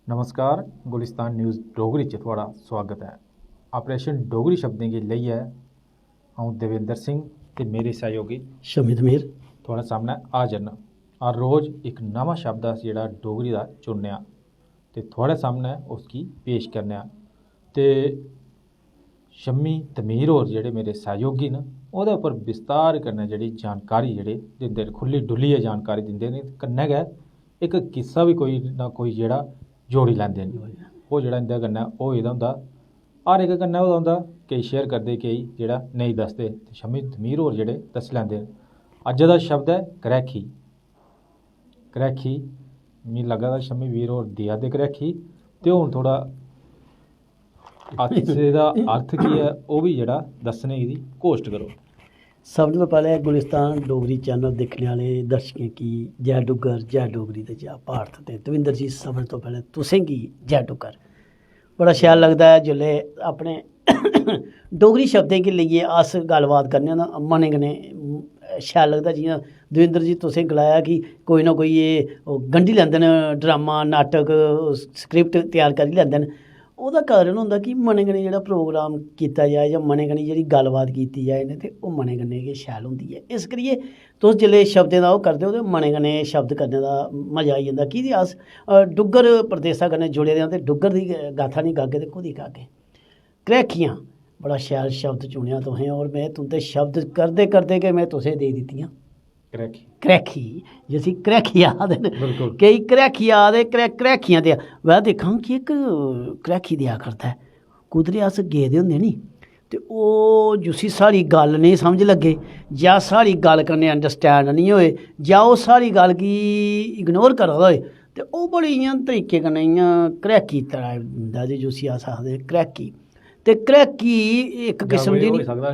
नमस्कार, गुलिस्तान न्यूज़ डोगरी च थुआढ़ा स्वागत है। ऑपरेशन डोगरी शब्दें गी लेइयै अ'ऊं देवेंद्र सिंह ते मेरे सहयोगी शमित मीर थुआढ़े सामने हाजर न। हर रोज़ इक नमां शब्द अस जेह्ड़ा डोगरी दा चुनने आं ते थुआढ़े सामने उसगी पेश करने आं। ते शम्मी तमीर होर जेह्ड़े मेरे सहयोगी न ओह्दे उप्पर विस्तार कन्नै जेह्ड़ी जानकारी जेह्ड़े दिंदे न, खुल्ली डुल्लियै जानकारी दिंदे न। कन्नै गै इक किस्सा भी कोई ना कोई जेह्ड़ा जोड़ी लैंदे न। ओह् जेह्ड़ा इं'दे कन्नै होए दा होंदा, हर इक कन्नै होए दा होंदा। केईं शेयर करदे, केईं जेह्ड़ा नेईं दसदे। ते शम्मी तमीर होर जेह्ड़े दस्सी लैंदे न। अज्ज दा शब्द है क्रैखी। क्रैखी मिगी लग्गा दा शम्मी वीर होर देआ दे क्रैखी, ते हून थोह्ड़ा दा अर्थ की है ओह् भी जेह्ड़ा दस्सने दी कोशट करो। सब तो पैह्ले गुलिस्तान डोगरी चैनल दिक्खने आह्ले दर्शकें गी जै डुग्गर, जै डोगरी ते जै भारत। ते दविंदर जी, सब तो पैह्ले तुसें गी जै डुग्गर। बड़ा शैल लगदा है जेल्लै अपने डोगरी शब्दें गी लेइयै अस गल्लबात करने आं तां मनै कन्नै शैल लगदा। जि'यां दविंदर जी तुसें गलाया कि कोई ना कोई एह् गंढी लैंदे न, ड्रामा नाटक स्क्रिप्ट त्यार करी लैंदे न। ओह्दा कारण होंदा कि मनै कन्नै जेह्ड़ा प्रोग्राम कीता जाए जां मनै कन्नै जेह्ड़ी गल्लबात कीती जाए न, ते ओह् मनै कन्नै गै शैल होंदी ऐ। इस करियै तुस जेल्लै शब्दें दा ओह् करदे हो ते मनै कन्नै शब्द करने दा मज़ा आई जंदा। कि अस डुग्गर प्रदेशा कन्नै जुड़े दे आं ते डुग्गर दी गाथा निं गागे ते कोह्दी गागे। क्रैखियां बड़ा शैल शब्द चुनेआ तुसें, और में तुं'दे शब्द करदे करदे गै में तुसें देई दित्तियां क्रैखी। क्रैखी जिसी क्रैखी आखदे न, केईं क्रैखी आखदे, क्रैखियां देआ। में दिक्खां कि इक क्रैखी देआ करदा है। कुदरे अस गेदे होंदे नी, ते ओह् जिसी साढ़ी गल्ल नेईं समझ लग्गे, जां साढ़ी गल्ल कन्नै अंडरस्टैंड नहीं होए, जां ओह् साढ़ी गल्ल गी इग्नोर करा दा होए, ते ओह् बड़ी इ'यां तरीके कन्नै इ'यां क्रैकी टाइप दिंदा जी, जिसी अस आखदे क्रैकी। ते क्रैकी इक किस्म दी होई सकदा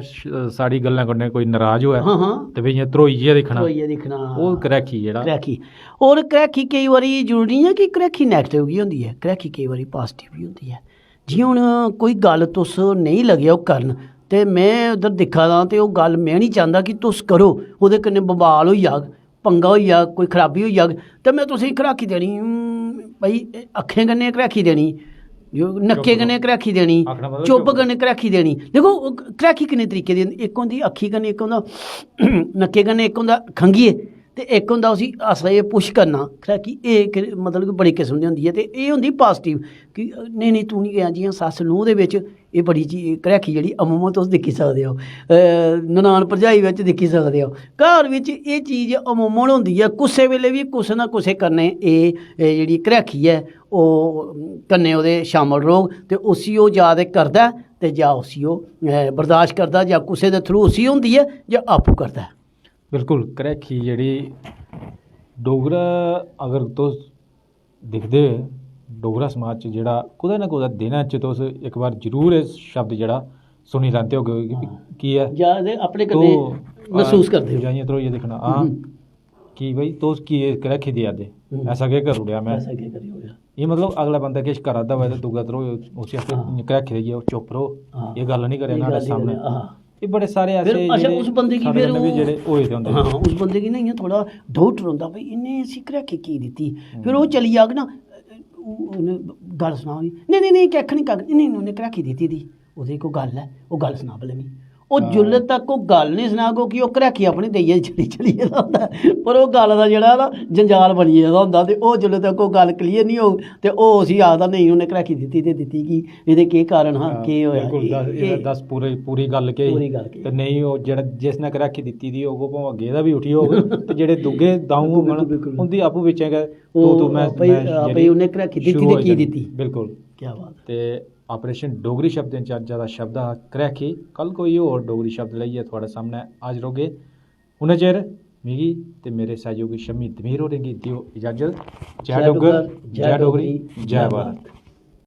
साढ़ी गल्लें कन्नै कोई नाराज होऐ, हाँ ते भी इ'यां ध्रोइयै दिक्खना, दिक्खना ओह् क्रैखी जेह्ड़ा क्रैखी। और क्रैखी केईं बारी जरूरी निं है कि क्रैखी नैगेटिव गी होंदी ऐ, क्रैखी केईं बारी पॉजिटिव बी होंदी ऐ। जि'यां हून कोई गल्ल तुस नेईं लगे ओह् करन, ते में उद्धर दिक्खा दा ते ओह् गल्ल में निं चांह्दा कि तुस करो, ओह्दे कन्नै बवाल होई जाग, पंगा होई जाग, कोई खराबी होई जाग, ते में तुसेंगी क्रैखी देनी। भाई अक्खें कन्नै क्रैखी देनी, नक्के कन्नै क्रैखी देनी, चुप्प कन्नै क्रैखी देनी। दिक्खो क्रैखी किन्ने तरीके दी होंदी। इक होंदी अक्खी कन्नै, इक होंदा नक्के कन्नै, इक होंदा खंघियै, ते इक होंदा उसी हस्सइयै पुश करना। क्रैखी एह् मतलब कि बड़ी किस्म दी होंदी ऐ। ते एह् होंदी पॉजिटिव कि नेईं नेईं तूं निं गया। जि'यां सस्स नूंह् दे बिच एह् बड़ी चीज क्रैखी जेह्ड़ी अमूमन तुस दिक्खी सकदे हो, ननान भरजाई बिच दिक्खी सकदे हो, घर बिच एह् चीज़ अमूमन होंदी ऐ। कुसै वेल्ले बी कुसै ना कुसै कन्नै एह् जेह्ड़ी क्रैखी ऐ ओह् कन्नै ओह्दे शामल रौह्ग, ते उसी ओह् जां ते करदा ऐ, ते जां उसी ओह् बर्दाश्त करदा, जां कुसै दे थ्रू उसी होंदी ऐ, जां आपूं करदा है। बिल्कुल क्रैखी जेह्ड़ी डोगरा, अगर तुस दिखदे डोगरा समाज च जेह्ड़ा कुदै ना कुदै दिनै च तुस इक बार जरूर एह् शब्द जेह्ड़ा सुनी लैंदे होगे कि है, जां ते अपने कन्नै महसूस करदे हो, जां इ'यां ध्रोइयै दिक्खना हां कि भाई तुस की क्रैखी देआ दे, ऐसा केह् करी ओड़ेआ में, ऐसा केह् करी ओड़ेआ। एह् मतलब अगला बंदा किश करा दा होऐ ते दूआ ध्रोए उसी आखदे क्रैखी देइयै ओह् चुप्प रहो, एह् गल्ल निं करेआ न्हाड़े सामनै। एह् बड़े सारे ऐसे अच्छा उस बंदे गी फिर जेह्ड़े होए दे होंदे। हाँ, उस बंदे गी ना इ'यां थोड़ा डाउट रौंह्दा, भाई इन्नै इसी क्रैखी की दित्ती। फिर ओह् चली जाग ना, गल्ल सनाओ, नेईं नेईं कक्ख निं, नेईं उन्नै क्रैखी दित्ती दी, ओह्दी कोई गल्ल ऐ, ओह् गल्ल सना भला मिगी। ओह् जुल्ले तक ओह् गल्ल निं सनाग कि ओह् क्रैखी अपनी देइयै चली गेदा होंदा, पर ओह् गल्ल दा जेह्ड़ा ना जंजाल बनी गेदा होंदा। ते ओह् जुल्ले तक ओह् गल्ल क्लीयर निं होग, ते ओह् उसी आखदा नेईं उन्नै क्रैखी दित्ती ते दित्ती कि एह्दे केह् कारण हा, केह् होएआ, दस पूरी गल्ल केह् ही, ते नेईं ओह् जेह्ड़ा जिसने क्रैखी दित्ती दी होग ओह् भामें गेदा बी उठी होग, ते जेह्ड़े दूगे द'ऊं होङन उं'दी आपूं बिच्चें गै भाई उन्नै क्रैखी दित्ती ते की दित्ती। बिल्कुल क्या बात। ते ऑपरेशन डोगरी शब्दें च अज्ज दा शब्द हा क्रैखी। कल कोई होर डोगरी शब्द लेइयै थुआढ़े सामनै हाजर होगे। उन्ने चिर मिगी ते मेरे सहयोगी शम्मी तमीर होरें गी देओ इजाजत। जै डुग्गर, जै डोगरी, जै भारत।